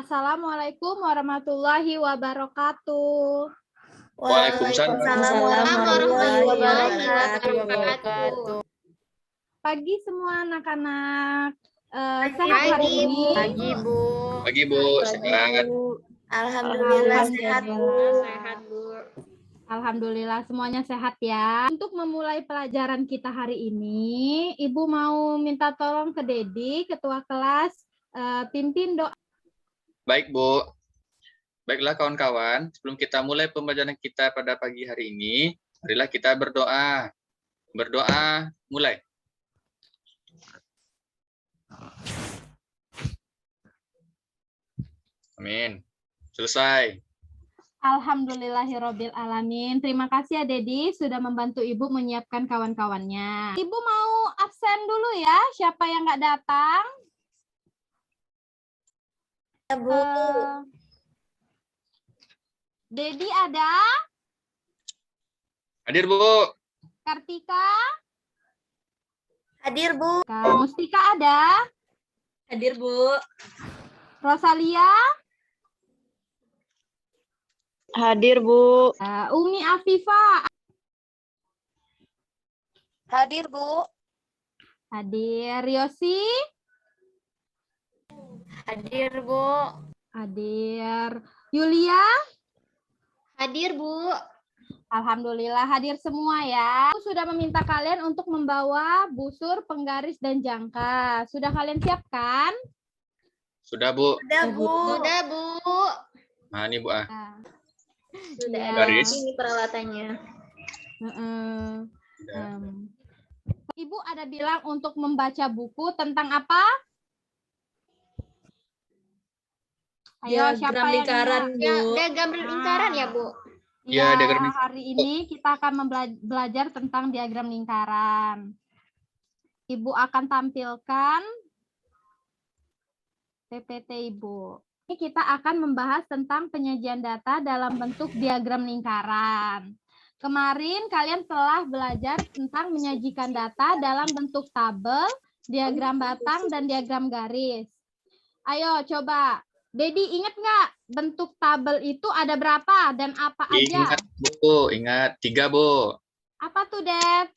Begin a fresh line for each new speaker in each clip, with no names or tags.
Assalamualaikum warahmatullahi wabarakatuh.
Waalaikumsalam warahmatullahi wabarakatuh.
Pagi semua anak-anak. Sehat hari ini?
Pagi, Bu.
Pagi, Bu. Sehat.
Alhamdulillah sehat, Bu.
Alhamdulillah semuanya sehat ya. Untuk memulai pelajaran kita hari ini, Ibu mau minta tolong ke Dedi, Ketua kelas, pimpin doa.
Baik, Bu. Baiklah kawan-kawan, sebelum kita mulai pembelajaran kita pada pagi hari ini, marilah kita berdoa. Berdoa, mulai. Amin. Selesai.
Alhamdulillahirabbil alamin. Terima kasih ya Dedi sudah membantu Ibu menyiapkan kawan-kawannya. Ibu mau absen dulu ya, siapa yang nggak datang?
Ya, Bu.
Dedi ada?
Hadir, Bu.
Kartika?
Hadir, Bu.
Mustika ada?
Hadir, Bu.
Rosalia?
Hadir, Bu.
Umi Afifa?
Hadir, Bu.
Hadir. Riosi?
Hadir, Bu.
Hadir. Yulia?
Hadir, Bu.
Alhamdulillah hadir semua ya. Aku sudah meminta kalian untuk membawa busur, penggaris, dan jangka. Sudah kalian siapkan?
Sudah, Bu.
Sudah, Bu. Sudah, Bu.
Nah, ini, Bu.
Sudah
Ya.
ada ini peralatannya.
Ibu ada bilang untuk membaca buku tentang apa? Ayo, siapa yang
lingkaran,
ingat?
Bu. Diagram lingkaran ya, Bu?
Ya,
Ya,
diagram
hari ini kita akan belajar tentang diagram lingkaran. Ibu akan tampilkan PPT Ibu. Ini kita akan membahas tentang penyajian data dalam bentuk diagram lingkaran. Kemarin kalian telah belajar tentang menyajikan data dalam bentuk tabel, diagram batang, dan diagram garis. Ayo coba. Dedi, ingat nggak bentuk tabel itu ada berapa dan apa aja?
Ingat, Bu. Ingat. 3, Bu.
Apa tuh, Ded?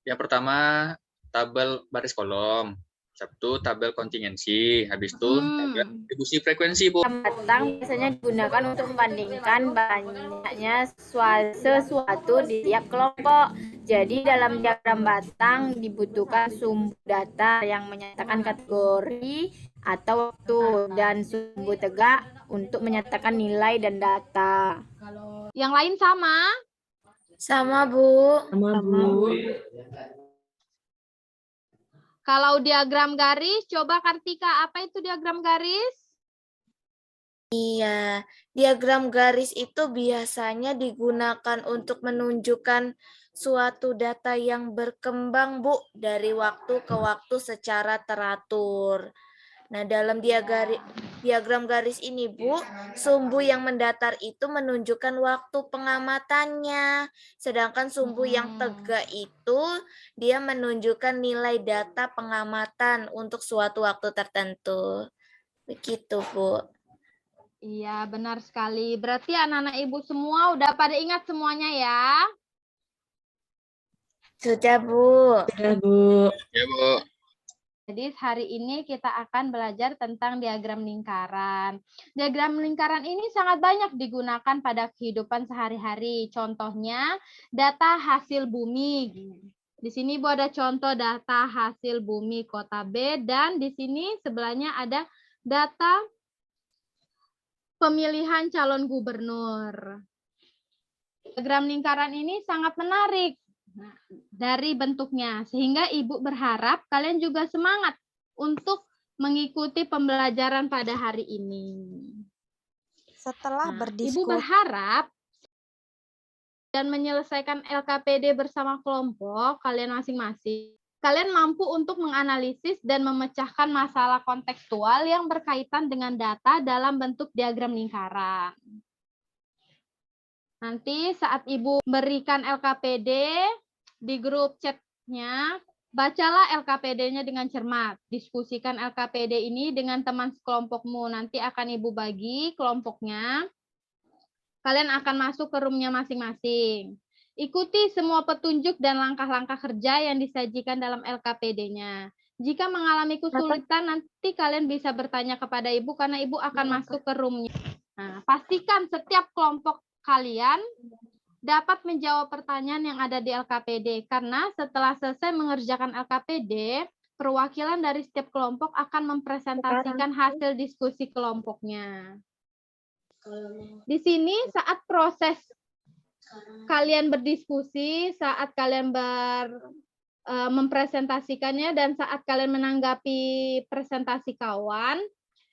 Yang pertama, tabel baris kolom. Satu, tabel kontingensi. Habis itu, tabel distribusi frekuensi, Bu.
Batang biasanya digunakan untuk membandingkan banyaknya sesuatu di tiap kelompok. Jadi dalam diagram batang dibutuhkan sumbu data yang menyatakan kategori atau waktu dan sumbu tegak untuk menyatakan nilai dan data.
Yang lain sama?
Sama, Bu.
Sama, Bu.
Kalau diagram garis, coba Kartika, apa itu diagram garis?
Iya, diagram garis itu biasanya digunakan untuk menunjukkan suatu data yang berkembang, Bu, dari waktu ke waktu secara teratur. Nah, dalam diagram garis ini, Bu, sumbu yang mendatar itu menunjukkan waktu pengamatannya. Sedangkan sumbu yang tegak itu, dia menunjukkan nilai data pengamatan untuk suatu waktu tertentu. Begitu, Bu.
Iya, benar sekali. Berarti anak-anak Ibu semua udah pada ingat semuanya ya?
Sudah, Bu.
Sudah, Bu.
Ya, Bu.
Jadi hari ini kita akan belajar tentang diagram lingkaran. Diagram lingkaran ini sangat banyak digunakan pada kehidupan sehari-hari. Contohnya data hasil bumi. Di sini Bu ada contoh data hasil bumi kota B dan di sini sebelahnya ada data pemilihan calon gubernur. Diagram lingkaran ini sangat menarik. Dari bentuknya, sehingga Ibu berharap kalian juga semangat untuk mengikuti pembelajaran pada hari ini.
Setelah berdiskusi,
Ibu berharap dan menyelesaikan LKPD bersama kelompok kalian masing-masing, kalian mampu untuk menganalisis dan memecahkan masalah kontekstual yang berkaitan dengan data dalam bentuk diagram lingkaran. Nanti saat Ibu berikan LKPD, di grup chatnya Bacalah LKPD-nya dengan cermat. Diskusikan LKPD ini dengan teman sekelompokmu. Nanti akan Ibu bagi kelompoknya. Kalian akan masuk ke roomnya masing-masing. Ikuti semua petunjuk dan langkah-langkah kerja yang disajikan dalam LKPD-nya. Jika mengalami kesulitan, nanti kalian bisa bertanya kepada Ibu karena Ibu akan masuk ke roomnya. Nah, pastikan setiap kelompok kalian dapat menjawab pertanyaan yang ada di LKPD, karena setelah selesai mengerjakan LKPD, perwakilan dari setiap kelompok akan mempresentasikan hasil diskusi kelompoknya. Di sini saat proses kalian berdiskusi, saat kalian mempresentasikannya, dan saat kalian menanggapi presentasi kawan,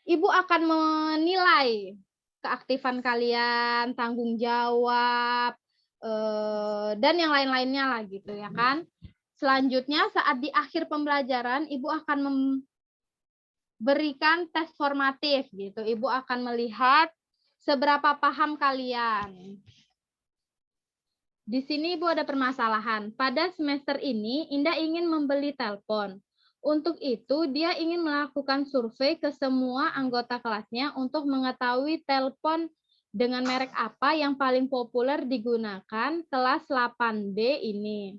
Ibu akan menilai keaktifan kalian, tanggung jawab, dan yang lain-lainnya lah gitu ya kan. Selanjutnya saat di akhir pembelajaran Ibu akan memberikan tes formatif gitu. Ibu akan melihat seberapa paham kalian. Di sini Ibu ada permasalahan. Pada semester ini Indah ingin membeli telepon. Untuk itu dia ingin melakukan survei ke semua anggota kelasnya untuk mengetahui telepon dengan merek apa yang paling populer digunakan kelas 8B ini.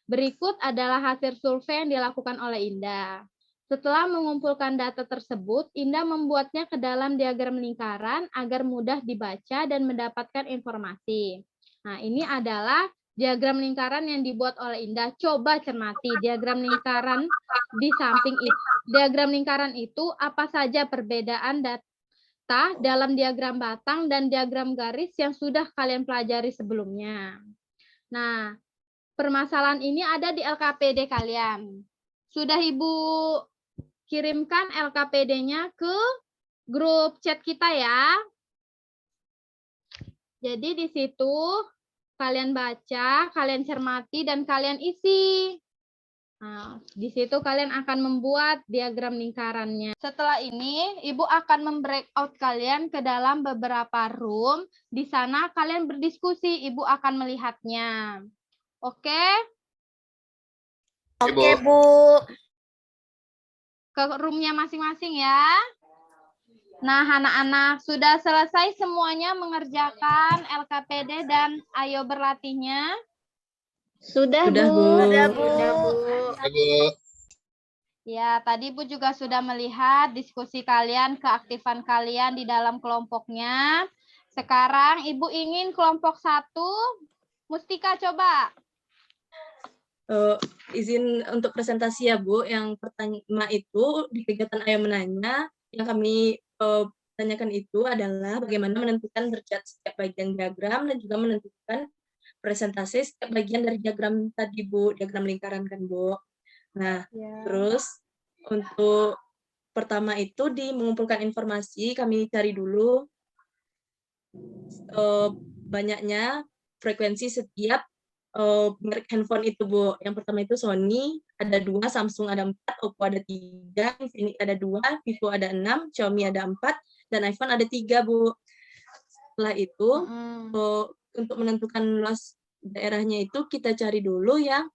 Berikut adalah hasil survei yang dilakukan oleh Indah. Setelah mengumpulkan data tersebut, Indah membuatnya ke dalam diagram lingkaran agar mudah dibaca dan mendapatkan informasi. Nah, ini adalah diagram lingkaran yang dibuat oleh Indah. Coba cermati diagram lingkaran di samping itu. Diagram lingkaran itu apa saja perbedaan data dalam diagram batang dan diagram garis yang sudah kalian pelajari sebelumnya. Nah, permasalahan ini ada di LKPD kalian. Sudah Ibu kirimkan LKPD-nya ke grup chat kita ya. Jadi di situ kalian baca, kalian cermati, dan kalian isi. Nah, di situ kalian akan membuat diagram lingkarannya. Setelah ini, Ibu akan membreakout kalian ke dalam beberapa room. Di sana kalian berdiskusi, Ibu akan melihatnya. Oke?
Oke, Bu.
Ke roomnya masing-masing ya. Nah, anak-anak sudah selesai semuanya mengerjakan LKPD dan ayo berlatihnya?
Sudah, Bu.
Sudah, Bu.
Ya, tadi Bu juga sudah melihat diskusi kalian, keaktifan kalian di dalam kelompoknya. Sekarang Ibu ingin kelompok 1. Mustika coba.
Izin untuk presentasi ya, Bu. Yang pertama itu di kegiatan Ayo Menanya, yang kami tanyakan itu adalah bagaimana menentukan derajat setiap bagian diagram dan juga menentukan presentasi setiap bagian dari diagram tadi, Bu, diagram lingkaran kan, Bu. Nah, terus untuk pertama itu di mengumpulkan informasi, kami cari dulu banyaknya frekuensi setiap merek handphone itu, Bu. Yang pertama itu Sony, ada 2, Samsung ada 4, Oppo ada 3, Infinix ada 2, Vivo ada 6, Xiaomi ada 4, dan iPhone ada 3, Bu. Setelah itu, untuk menentukan luas daerahnya itu, kita cari dulu yang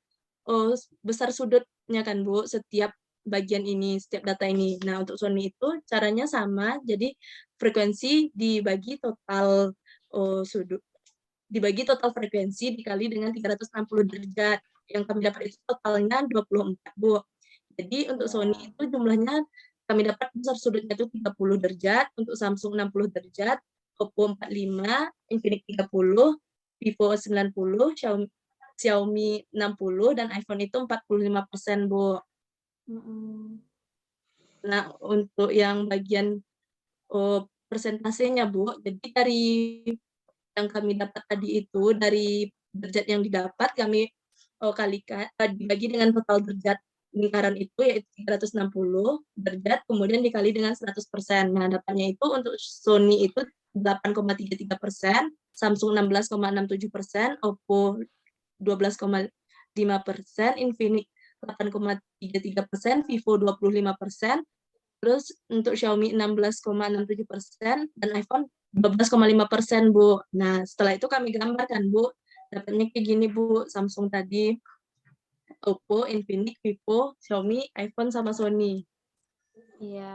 besar sudutnya kan, Bu, setiap bagian ini, setiap data ini. Nah, untuk Sony itu caranya sama, jadi frekuensi dibagi total sudut, dibagi total frekuensi dikali dengan 360 derajat. Yang kami dapat itu totalnya 24, Bu. Jadi untuk Sony itu jumlahnya kami dapat besar sudutnya itu 30 derajat, untuk Samsung 60 derajat, Oppo 45, Infinix 30, Vivo 90, Xiaomi 60, dan iPhone itu 45%, Bu. Nah, untuk yang bagian persentasenya, Bu, jadi dari yang kami dapat tadi itu, dari derajat yang didapat, kami kalikan, dibagi dengan total derajat lingkaran itu, yaitu 360 derajat, kemudian dikali dengan 100%. Nah, dapatnya itu untuk Sony itu 8,33%, Samsung 16,67%, Oppo 12,5%, Infinix 8,33%, Vivo 25%, terus untuk Xiaomi 16,67%, dan iPhone 12,5%, Bu. Nah, setelah itu kami gambarkan, Bu. Dapatnya kayak gini, Bu. Samsung tadi Oppo, Infinix, Vivo, Xiaomi, iPhone, sama Sony.
Iya.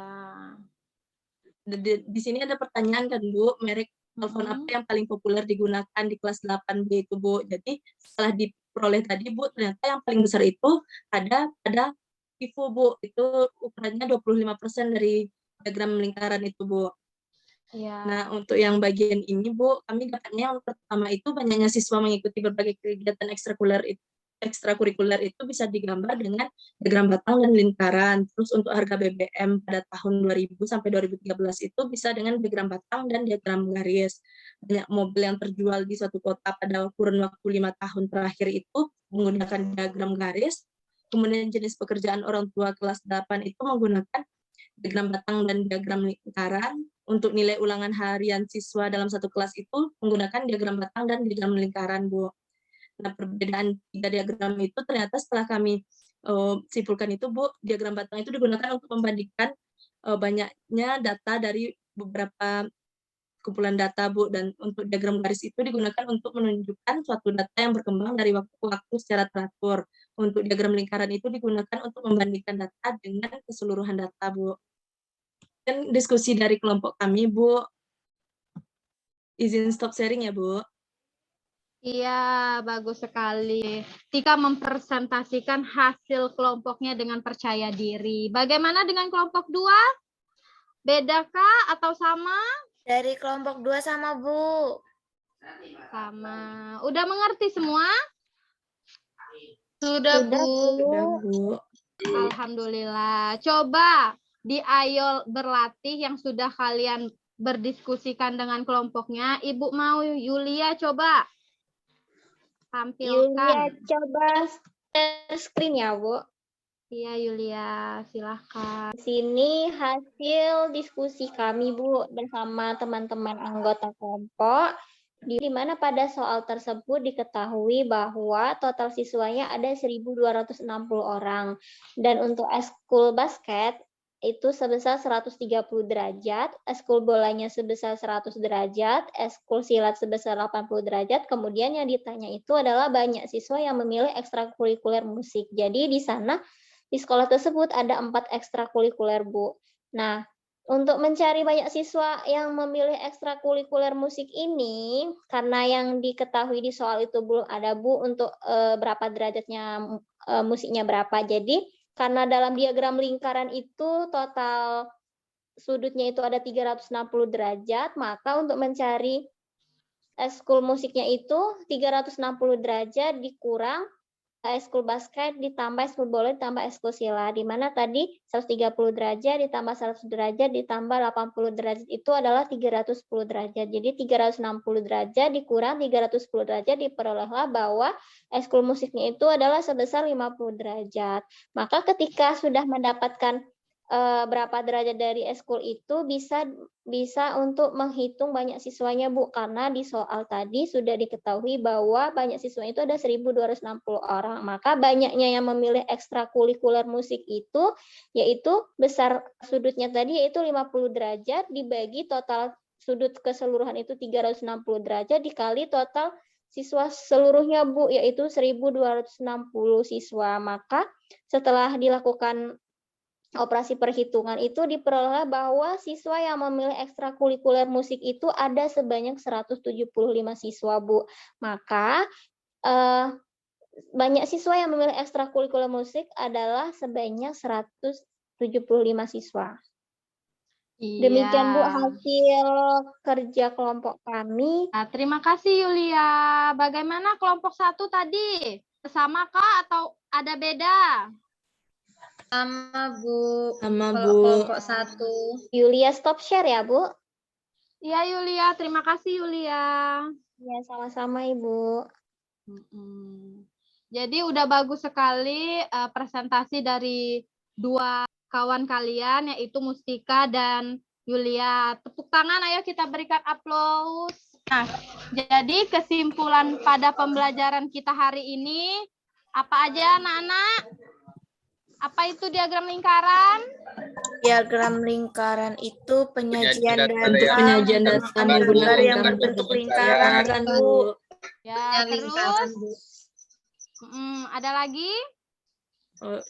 Di sini ada pertanyaan kan Bu, merek telepon apa yang paling populer digunakan di kelas 8B itu Bu. Jadi setelah diperoleh tadi Bu, ternyata yang paling besar itu ada pada Vivo Bu. Itu ukurannya 25% dari diagram lingkaran itu Bu.
Iya.
Nah, untuk yang bagian ini Bu, kami dapatnya yang pertama itu banyaknya siswa mengikuti berbagai kegiatan ekstrakurikuler itu bisa digambar dengan diagram batang dan lingkaran. Terus untuk harga BBM pada tahun 2000 sampai 2013 itu bisa dengan diagram batang dan diagram garis. Banyak mobil yang terjual di suatu kota pada kurun waktu 5 tahun terakhir itu menggunakan diagram garis. Kemudian jenis pekerjaan orang tua kelas 8 itu menggunakan diagram batang dan diagram lingkaran. Untuk nilai ulangan harian siswa dalam satu kelas itu menggunakan diagram batang dan diagram lingkaran, Bu. Nah, perbedaan 3 diagram itu ternyata setelah kami simpulkan itu, Bu, diagram batang itu digunakan untuk membandingkan banyaknya data dari beberapa kumpulan data, Bu, dan untuk diagram garis itu digunakan untuk menunjukkan suatu data yang berkembang dari waktu ke waktu secara teratur. Untuk diagram lingkaran itu digunakan untuk membandingkan data dengan keseluruhan data, Bu. Dan diskusi dari kelompok kami, Bu. Izin stop sharing ya, Bu.
Iya, bagus sekali. Tika mempresentasikan hasil kelompoknya dengan percaya diri. Bagaimana dengan kelompok 2? Bedakah atau sama?
Dari kelompok 2 sama, Bu.
Sama. Udah mengerti semua? Sudah, Bu.
Sudah, Bu.
Alhamdulillah. Coba ayo berlatih yang sudah kalian berdiskusikan dengan kelompoknya. Ibu mau Yulia coba tampilkan.
Yulia coba share screen ya, Bu.
Iya, Yulia, silahkan.
Di sini hasil diskusi kami, Bu, bersama teman-teman anggota kelompok, di mana pada soal tersebut diketahui bahwa total siswanya ada 1.260 orang. Dan untuk eskul basket itu sebesar 130 derajat, eskul bolanya sebesar 100 derajat, eskul silat sebesar 80 derajat. Kemudian yang ditanya itu adalah banyak siswa yang memilih ekstrakurikuler musik. Jadi di sana di sekolah tersebut ada 4 ekstrakurikuler, Bu. Nah, untuk mencari banyak siswa yang memilih ekstrakurikuler musik ini, karena yang diketahui di soal itu belum ada, Bu, untuk berapa derajatnya musiknya berapa. Jadi, karena dalam diagram lingkaran itu total sudutnya itu ada 360 derajat, maka untuk mencari eskul musiknya itu 360 derajat dikurang eskul basket ditambah eskul bola ditambah eskul sila, di mana tadi 130 derajat ditambah 100 derajat ditambah 80 derajat itu adalah 310 derajat. Jadi 360 derajat dikurang 310 derajat diperolehlah bahwa eskul musiknya itu adalah sebesar 50 derajat. Maka ketika sudah mendapatkan berapa derajat dari eskul itu bisa untuk menghitung banyak siswanya, Bu, karena di soal tadi sudah diketahui bahwa banyak siswa itu ada 1.260 orang. Maka banyaknya yang memilih ekstrakurikuler musik itu yaitu besar sudutnya tadi yaitu 50 derajat dibagi total sudut keseluruhan itu 360 derajat dikali total siswa seluruhnya, Bu, yaitu 1.260 siswa. Maka setelah dilakukan operasi perhitungan itu diperoleh bahwa siswa yang memilih ekstrakurikuler musik itu ada sebanyak 175 siswa, Bu. Maka banyak siswa yang memilih ekstrakurikuler musik adalah sebanyak 175 siswa.
Iya.
Demikian, Bu, hasil kerja kelompok kami.
Nah, terima kasih, Yulia. Bagaimana kelompok 1 tadi? Sama kah atau ada beda?
Sama, Bu.
Sama,
Kalau
Bu.
kelompok 1.
Yulia stop share ya, Bu.
Iya, Yulia. Terima kasih, Yulia.
Ya, sama-sama, Ibu.
Jadi udah bagus sekali presentasi dari 2 kawan kalian, yaitu Mustika dan Yulia. Tepuk tangan, ayo kita berikan aplaus. Nah, jadi kesimpulan pada pembelajaran kita hari ini, apa aja anak-anak? Apa itu diagram lingkaran?
Diagram lingkaran itu penyajian
Penyajian
data
data
menggunakan yang
gambar
berbentuk
lingkaran,
lingkaran,
Bu.
Ya,
Lingkaran,
terus
Bu.
ada lagi?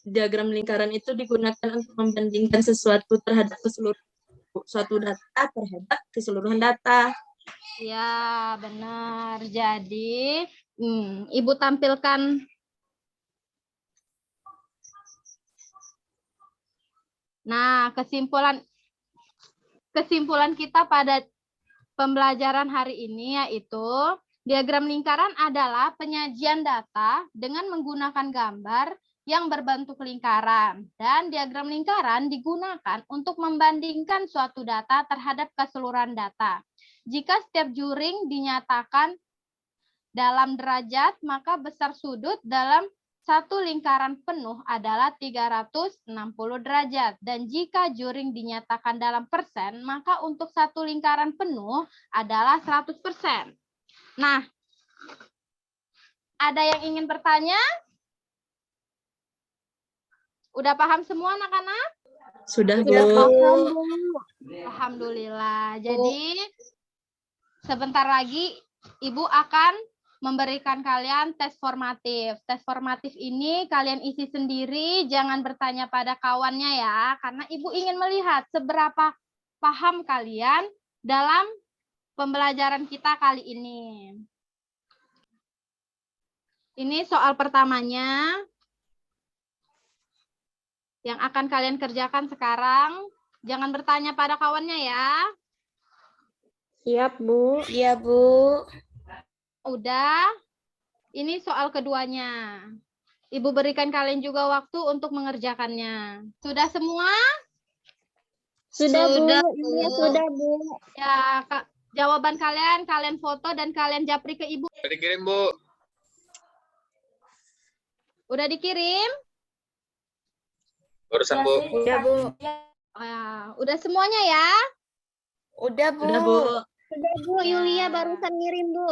diagram lingkaran itu digunakan untuk membandingkan sesuatu terhadap suatu data terhadap keseluruhan data.
Ya, benar. Jadi, Ibu tampilkan. Nah, kesimpulan kita pada pembelajaran hari ini yaitu diagram lingkaran adalah penyajian data dengan menggunakan gambar yang berbentuk lingkaran, dan diagram lingkaran digunakan untuk membandingkan suatu data terhadap keseluruhan data. Jika setiap juring dinyatakan dalam derajat, maka besar sudut dalam satu lingkaran penuh adalah 360 derajat. Dan jika juring dinyatakan dalam persen, maka untuk satu lingkaran penuh adalah 100%. Nah, ada yang ingin bertanya? Udah paham semua anak-anak?
Sudah, Bu.
Alhamdulillah. Jadi, sebentar lagi Ibu akan memberikan kalian tes formatif. Tes formatif ini kalian isi sendiri, jangan bertanya pada kawannya ya, karena Ibu ingin melihat seberapa paham kalian dalam pembelajaran kita kali ini. Ini soal pertamanya yang akan kalian kerjakan sekarang. Jangan bertanya pada kawannya ya.
Siap, Bu.
Iya, Bu.
Udah, ini soal keduanya. Ibu berikan kalian juga waktu untuk mengerjakannya. Sudah semua?
Sudah, Bu.
Sudah,
Iya,
Bu.
sudah, Bu.
Ya, jawaban kalian foto dan kalian japri ke Ibu.
Udah dikirim, Bu.
Udah dikirim?
Barusan, Bu.
Udah, Bu.
Udah semuanya ya?
Udah, Bu.
Sudah, Bu.
Sudah, Bu. Yulia barusan ngirim, Bu.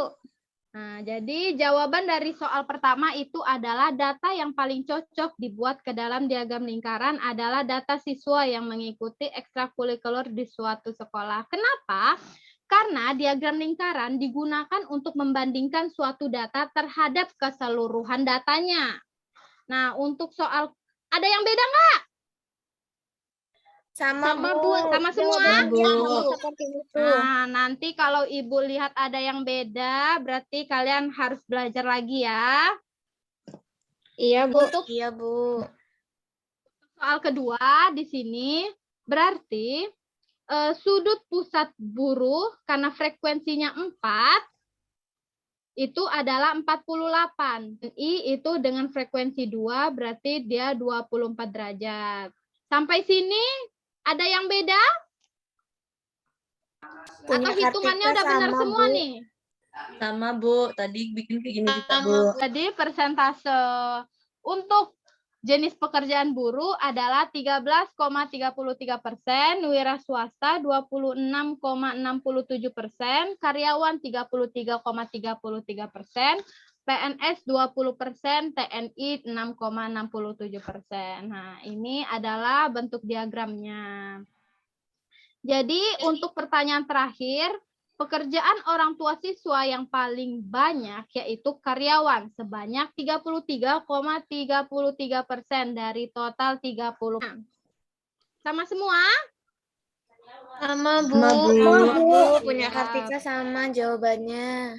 Nah, jadi jawaban dari soal pertama itu adalah data yang paling cocok dibuat ke dalam diagram lingkaran adalah data siswa yang mengikuti ekstrakurikuler di suatu sekolah. Kenapa? Karena diagram lingkaran digunakan untuk membandingkan suatu data terhadap keseluruhan datanya. Nah, untuk soal, ada yang beda nggak?
Sama,
Sama,
Bu.
Bu.
Sama semua?
Jawabannya
Bu.
sama seperti itu.
Nah, nanti kalau Ibu lihat ada yang beda, berarti kalian harus belajar lagi ya.
Iya, Bu.
Untuk
Iya, Bu.
soal kedua di sini, berarti sudut pusat buruh karena frekuensinya 4, itu adalah 48. I itu dengan frekuensi 2, berarti dia 24 derajat. Sampai sini, ada yang beda?
Punya
Atau hitungannya
Kartika
udah benar
sama,
semua
Bu.
nih?
Sama, Bu. Tadi bikin kayak gini juga, Bu.
Jadi persentase untuk jenis pekerjaan buruh adalah 13,33%, wira swasta 26,67%, karyawan 33,33%, PNS 20%, TNI 6,67%. Nah, ini adalah bentuk diagramnya. Jadi untuk pertanyaan terakhir, pekerjaan orang tua siswa yang paling banyak yaitu karyawan sebanyak 33,33% dari total 30. Sama semua?
Sama, Bu.
Sama, Bu.
Sama, Bu. Punya
Iya.
Kartika sama jawabannya.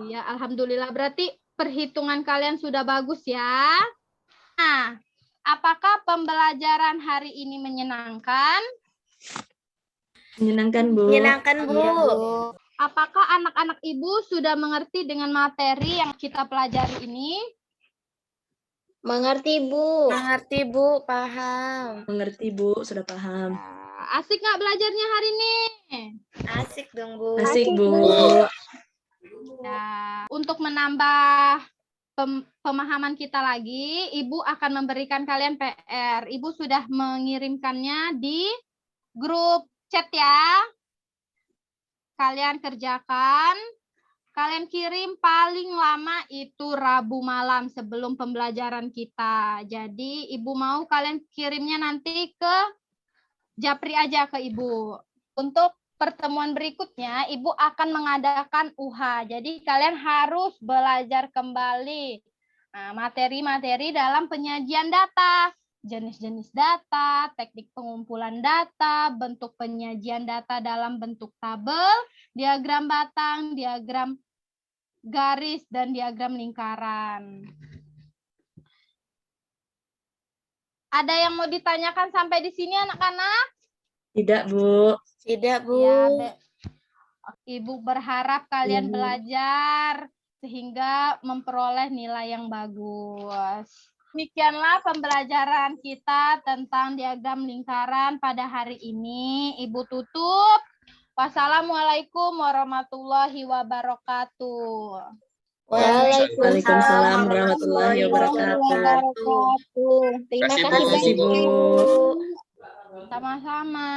Iya, alhamdulillah. Berarti perhitungan kalian sudah bagus ya. Nah, apakah pembelajaran hari ini menyenangkan?
Menyenangkan, Bu.
Menyenangkan, Bu.
Iya, Bu.
Apakah anak-anak Ibu sudah mengerti dengan materi yang kita pelajari ini?
Mengerti, Bu.
Mengerti, Bu. Paham.
Mengerti, Bu. Sudah paham.
Asik nggak belajarnya hari ini?
Asik dong, Bu.
Asik, Bu.
Nah, untuk menambah pemahaman kita lagi, Ibu akan memberikan kalian PR. Ibu sudah mengirimkannya di grup chat ya. Kalian kerjakan. Kalian kirim paling lama itu Rabu malam sebelum pembelajaran kita. Jadi Ibu mau kalian kirimnya nanti ke Japri aja ke Ibu. Untuk pertemuan berikutnya, Ibu akan mengadakan UH. Jadi kalian harus belajar kembali Nah, materi-materi dalam penyajian data, jenis-jenis data, teknik pengumpulan data, bentuk penyajian data dalam bentuk tabel, diagram batang, diagram garis, dan diagram lingkaran. Ada yang mau ditanyakan sampai di sini anak-anak?
Tidak, Bu.
Tidak, Bu.
Ya, Ibu berharap kalian
Ibu.
belajar sehingga memperoleh nilai yang bagus. Demikianlah pembelajaran kita tentang diagram lingkaran pada hari ini. Ibu tutup. Wassalamualaikum warahmatullahi wabarakatuh.
Waalaikumsalam warahmatullahi wabarakatuh.
Terima
Kasih, Bu.
kasih
Terima kasih,
banyak,
Bu.
Bu.
Sama-sama.